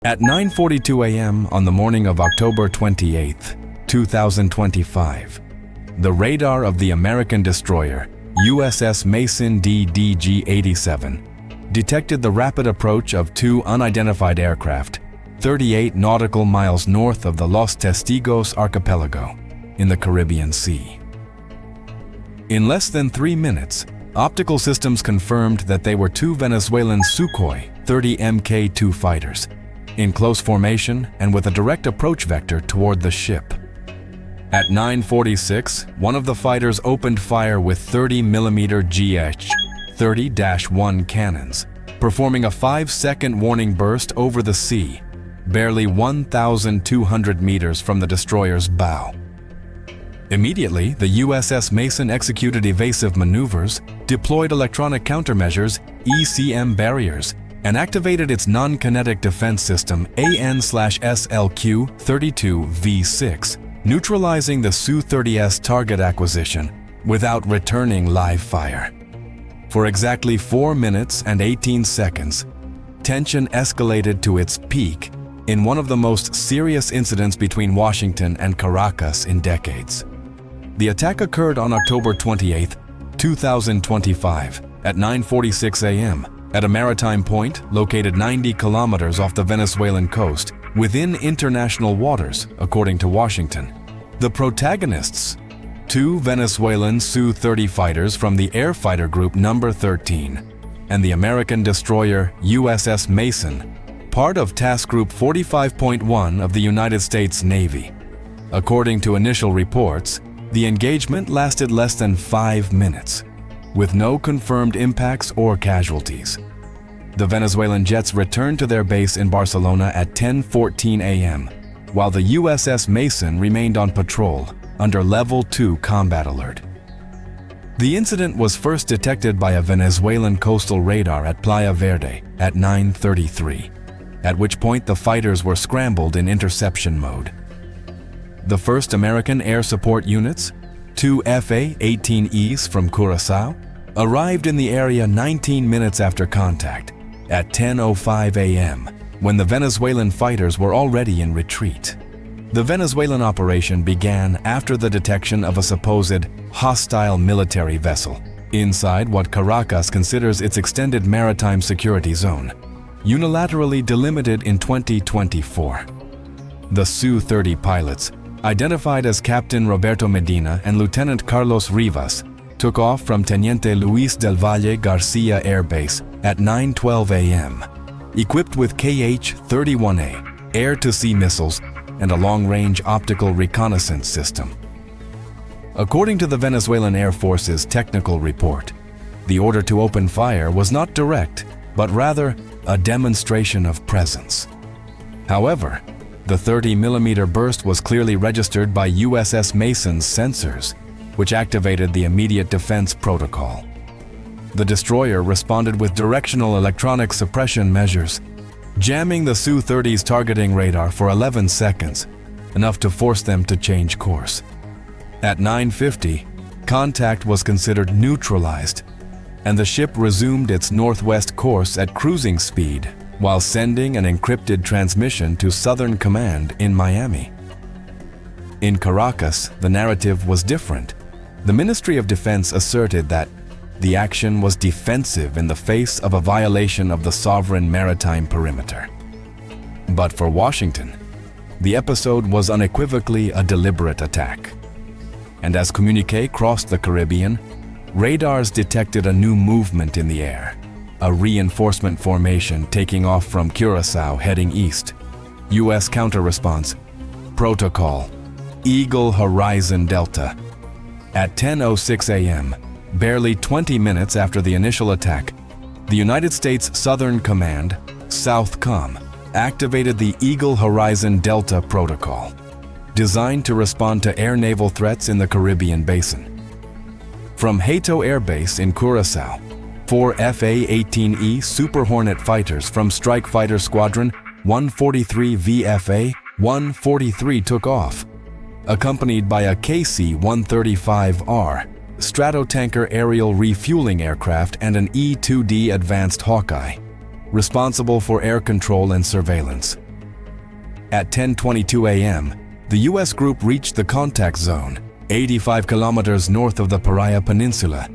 At 9:42 a.m. on the morning of October 28, 2025, the radar of the American destroyer USS Mason DDG-87 detected the rapid approach of two unidentified aircraft 38 nautical miles north of the Los Testigos archipelago in the Caribbean Sea. In less than 3 minutes, optical systems confirmed that they were two Venezuelan Sukhoi 30 Mk2 fighters, in close formation and with a direct approach vector toward the ship. At 9:46, one of the fighters opened fire with 30mm GH-30-1 cannons, performing a 5-second warning burst over the sea, barely 1,200 meters from the destroyer's bow. Immediately, the USS Mason executed evasive maneuvers, deployed electronic countermeasures, ECM barriers, and activated its non-kinetic defense system AN/SLQ-32V6, neutralizing the Su-30's target acquisition without returning live fire. For exactly 4 minutes and 18 seconds, tension escalated to its peak in one of the most serious incidents between Washington and Caracas in decades. The attack occurred on October 28, 2025, at 9:46 a.m. at a maritime point located 90 kilometers off the Venezuelan coast, within international waters, according to Washington. The protagonists, two Venezuelan Su-30 fighters from the Air Fighter Group No. 13, and the American destroyer USS Mason, part of Task Group 45.1 of the United States Navy. According to initial reports, the engagement lasted less than 5 minutes, with no confirmed impacts or casualties. The Venezuelan jets returned to their base in Barcelona at 10:14 a.m., while the USS Mason remained on patrol under Level 2 combat alert. The incident was first detected by a Venezuelan coastal radar at Playa Verde at 9:33, at which point the fighters were scrambled in interception mode. The first American air support units, two FA-18Es from Curaçao, arrived in the area 19 minutes after contact at 10:05 a.m., when the Venezuelan fighters were already in retreat. The Venezuelan operation began after the detection of a supposed hostile military vessel inside what Caracas considers its extended maritime security zone, unilaterally delimited in 2024. The Su-30 pilots, identified as Captain Roberto Medina and Lieutenant Carlos Rivas, took off from Teniente Luis del Valle Garcia Air Base at 9:12 a.m., equipped with KH-31A air-to-sea missiles and a long-range optical reconnaissance system. According to the Venezuelan Air Force's technical report, the order to open fire was not direct, but rather a demonstration of presence. However, the 30mm burst was clearly registered by USS Mason's sensors, which activated the immediate defense protocol. The destroyer responded with directional electronic suppression measures, jamming the Su-30's targeting radar for 11 seconds, enough to force them to change course. At 9:50, contact was considered neutralized, and the ship resumed its northwest course at cruising speed while sending an encrypted transmission to Southern Command in Miami. In Caracas, the narrative was different. The Ministry of Defense asserted that the action was defensive in the face of a violation of the sovereign maritime perimeter. But for Washington, the episode was unequivocally a deliberate attack. And as communique crossed the Caribbean, radars detected a new movement in the air, a reinforcement formation taking off from Curaçao heading east. U.S. counter-response, protocol, Eagle Horizon Delta. At 10:06 a.m., barely 20 minutes after the initial attack, the United States Southern Command, SOUTHCOM, activated the Eagle Horizon Delta Protocol, designed to respond to air-naval threats in the Caribbean basin. From Hato Air Base in Curaçao, 4 FA-18E Super Hornet fighters from Strike Fighter Squadron 143 VFA-143 took off, accompanied by a KC-135R Stratotanker aerial refueling aircraft and an E-2D Advanced Hawkeye, responsible for air control and surveillance. At 10:22 a.m., the U.S. group reached the contact zone, 85 kilometers north of the Paria Peninsula,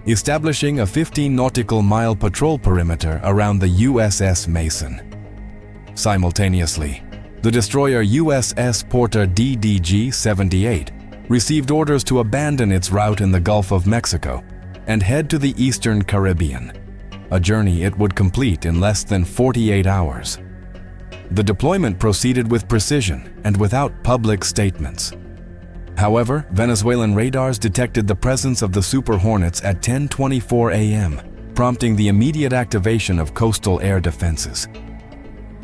establishing a 15 nautical mile patrol perimeter around the USS Mason. Simultaneously, the destroyer USS Porter DDG-78 received orders to abandon its route in the Gulf of Mexico and head to the Eastern Caribbean, a journey it would complete in less than 48 hours. The deployment proceeded with precision and without public statements. However, Venezuelan radars detected the presence of the Super Hornets at 10:24 a.m., prompting the immediate activation of coastal air defenses.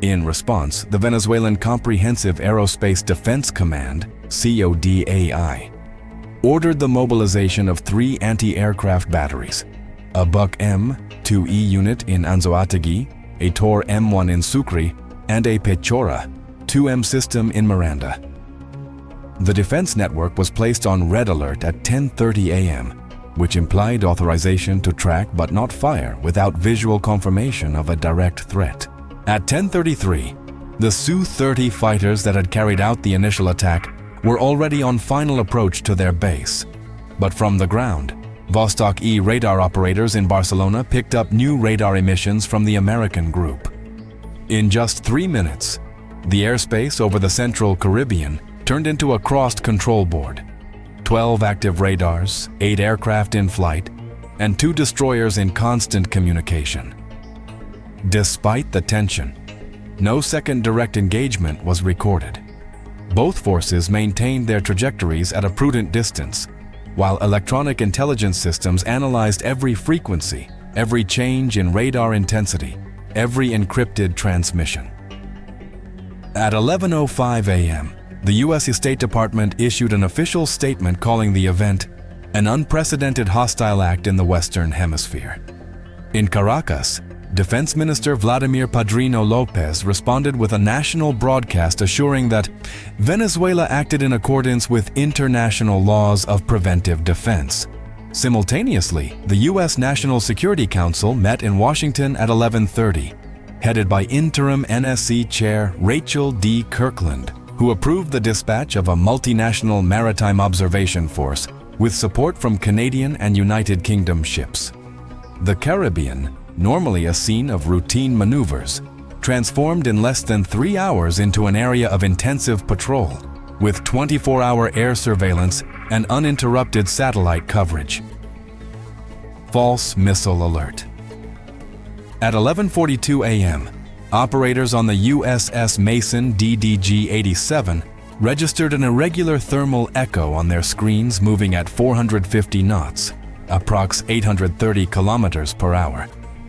In response, the Venezuelan Comprehensive Aerospace Defense Command, CODAI, ordered the mobilization of 3 anti-aircraft batteries, a Buck M-2E unit in Anzoátegui, a Tor M1 in Sucre, and a Pechora 2M system in Miranda. The defense network was placed on red alert at 10:30 a.m., which implied authorization to track but not fire without visual confirmation of a direct threat. At 10:33, the Su-30 fighters that had carried out the initial attack were already on final approach to their base. But from the ground, Vostok E radar operators in Barcelona picked up new radar emissions from the American group. In just 3 minutes, the airspace over the central Caribbean turned into a crossed control board. 12 active radars, 8 aircraft in flight, and 2 destroyers in constant communication. Despite the tension, no second direct engagement was recorded. Both forces maintained their trajectories at a prudent distance, while electronic intelligence systems analyzed every frequency, every change in radar intensity, every encrypted transmission. At 11:05 a.m., the U.S. State Department issued an official statement calling the event an unprecedented hostile act in the Western Hemisphere. In Caracas, Defense Minister Vladimir Padrino Lopez responded with a national broadcast assuring that Venezuela acted in accordance with international laws of preventive defense. Simultaneously, the U.S. National Security Council met in Washington at 11:30, headed by interim NSC Chair Rachel D. Kirkland, who approved the dispatch of a multinational maritime observation force with support from Canadian and United Kingdom ships. The Caribbean, normally a scene of routine maneuvers, transformed in less than 3 hours into an area of intensive patrol, with 24-hour air surveillance and uninterrupted satellite coverage. False missile alert. At 11:42 a.m., operators on the USS Mason DDG-87 registered an irregular thermal echo on their screens moving at 450 knots, approx 830 kilometers per hour,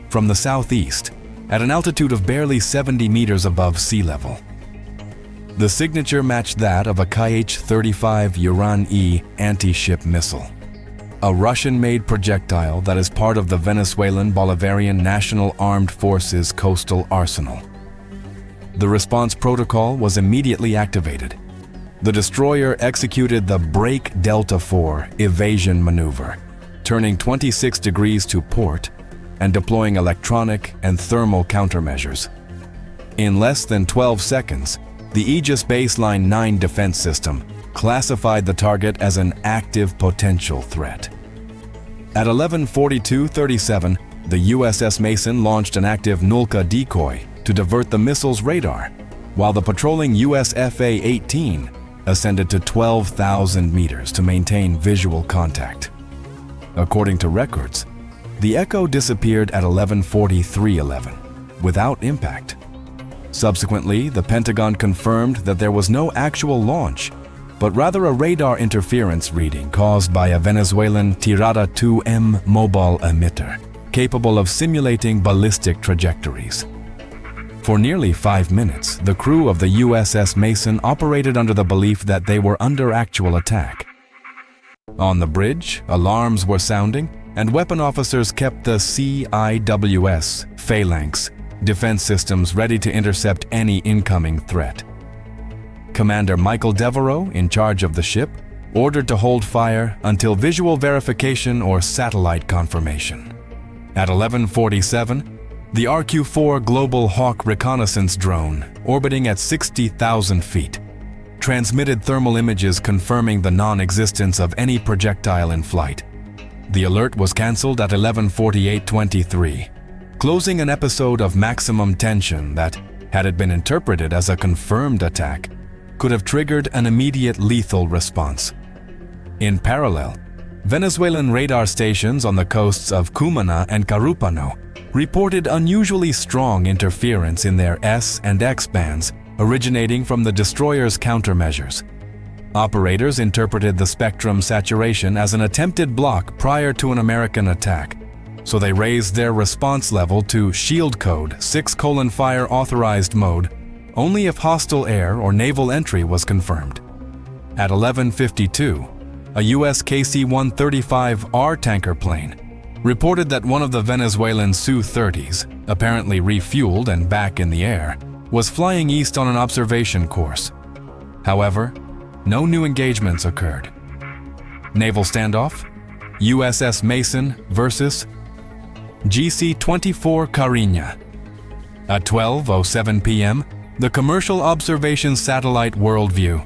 from the southeast at an altitude of barely 70 meters above sea level. The signature matched that of a Kh-35 Uran-E anti-ship missile, a Russian-made projectile that is part of the Venezuelan Bolivarian National Armed Forces coastal arsenal. The response protocol was immediately activated. The destroyer executed the Break Delta IV evasion maneuver, turning 26 degrees to port and deploying electronic and thermal countermeasures. In less than 12 seconds, the Aegis Baseline 9 defense system classified the target as an active potential threat. At 11:42:37, the USS Mason launched an active Nulka decoy to divert the missile's radar, while the patrolling USFA-18 ascended to 12,000 meters to maintain visual contact. According to records, the Echo disappeared at 11:43:11 without impact. Subsequently, the Pentagon confirmed that there was no actual launch, but rather a radar interference reading caused by a Venezuelan Tirada 2M mobile emitter, capable of simulating ballistic trajectories. For nearly 5 minutes, the crew of the USS Mason operated under the belief that they were under actual attack. On the bridge, alarms were sounding, and weapon officers kept the CIWS Phalanx defense systems ready to intercept any incoming threat. Commander Michael Devereaux, in charge of the ship, ordered to hold fire until visual verification or satellite confirmation. At 11:47, The RQ-4 Global Hawk reconnaissance drone, orbiting at 60,000 feet, transmitted thermal images confirming the non-existence of any projectile in flight. The alert was cancelled at 11:48:23, closing an episode of maximum tension that, had it been interpreted as a confirmed attack, could have triggered an immediate lethal response. In parallel, Venezuelan radar stations on the coasts of Cumana and Carúpano reported unusually strong interference in their S and X bands originating from the destroyer's countermeasures. Operators interpreted the spectrum saturation as an attempted block prior to an American attack, so they raised their response level to shield code 6:fire authorized mode only if hostile air or naval entry was confirmed. At 11:52, a U.S. KC-135R tanker plane reported that one of the Venezuelan Su-30s, apparently refueled and back in the air, was flying east on an observation course. However, no new engagements occurred. Naval standoff: USS Mason versus GC-24 Cariña. At 12:07 p.m., the Commercial Observation Satellite Worldview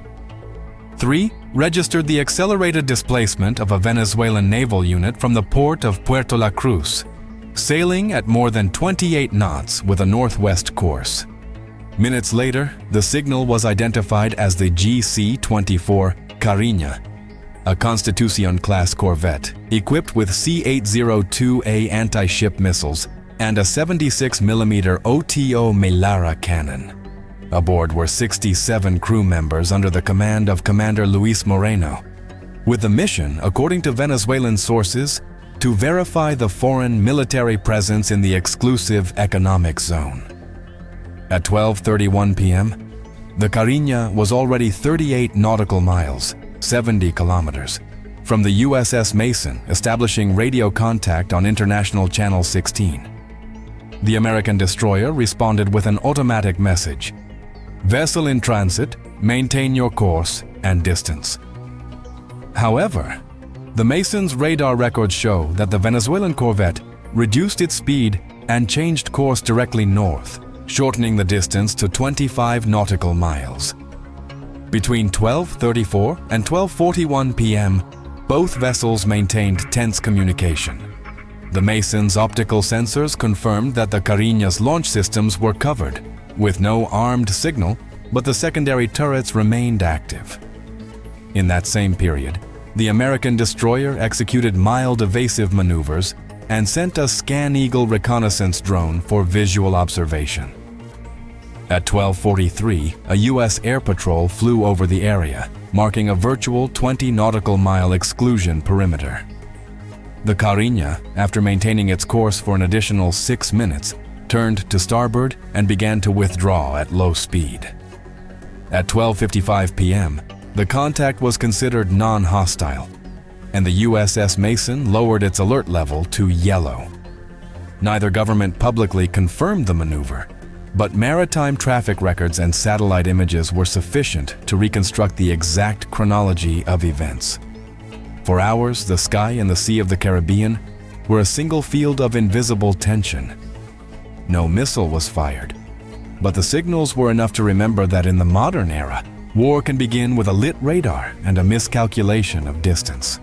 3 registered the accelerated displacement of a Venezuelan naval unit from the port of Puerto La Cruz, sailing at more than 28 knots with a northwest course. Minutes later, the signal was identified as the GC-24 Cariña, a Constitucion-class corvette equipped with C-802A anti-ship missiles and a 76mm OTO Melara cannon. Aboard were 67 crew members under the command of Commander Luis Moreno, with the mission, according to Venezuelan sources, to verify the foreign military presence in the exclusive economic zone. At 12:31 p.m., the Cariña was already 38 nautical miles, 70 kilometers, from the USS Mason, establishing radio contact on International Channel 16. The American destroyer responded with an automatic message: "Vessel in transit, maintain your course and distance." However, the Mason's radar records show that the Venezuelan corvette reduced its speed and changed course directly north, shortening the distance to 25 nautical miles. Between 12:34 and 12:41 p.m., both vessels maintained tense communication. The Mason's optical sensors confirmed that the Cariña's launch systems were covered, with no armed signal, but the secondary turrets remained active. In that same period, the American destroyer executed mild evasive maneuvers and sent a Scan Eagle reconnaissance drone for visual observation. At 12:43, a U.S. air patrol flew over the area, marking a virtual 20 nautical mile exclusion perimeter. The Cariña, after maintaining its course for an additional 6 minutes, turned to starboard and began to withdraw at low speed. At 12:55 p.m., the contact was considered non-hostile, and the USS Mason lowered its alert level to yellow. Neither government publicly confirmed the maneuver, but maritime traffic records and satellite images were sufficient to reconstruct the exact chronology of events. For hours, the sky and the Sea of the Caribbean were a single field of invisible tension. No missile was fired, but the signals were enough to remember that in the modern era, war can begin with a lit radar and a miscalculation of distance.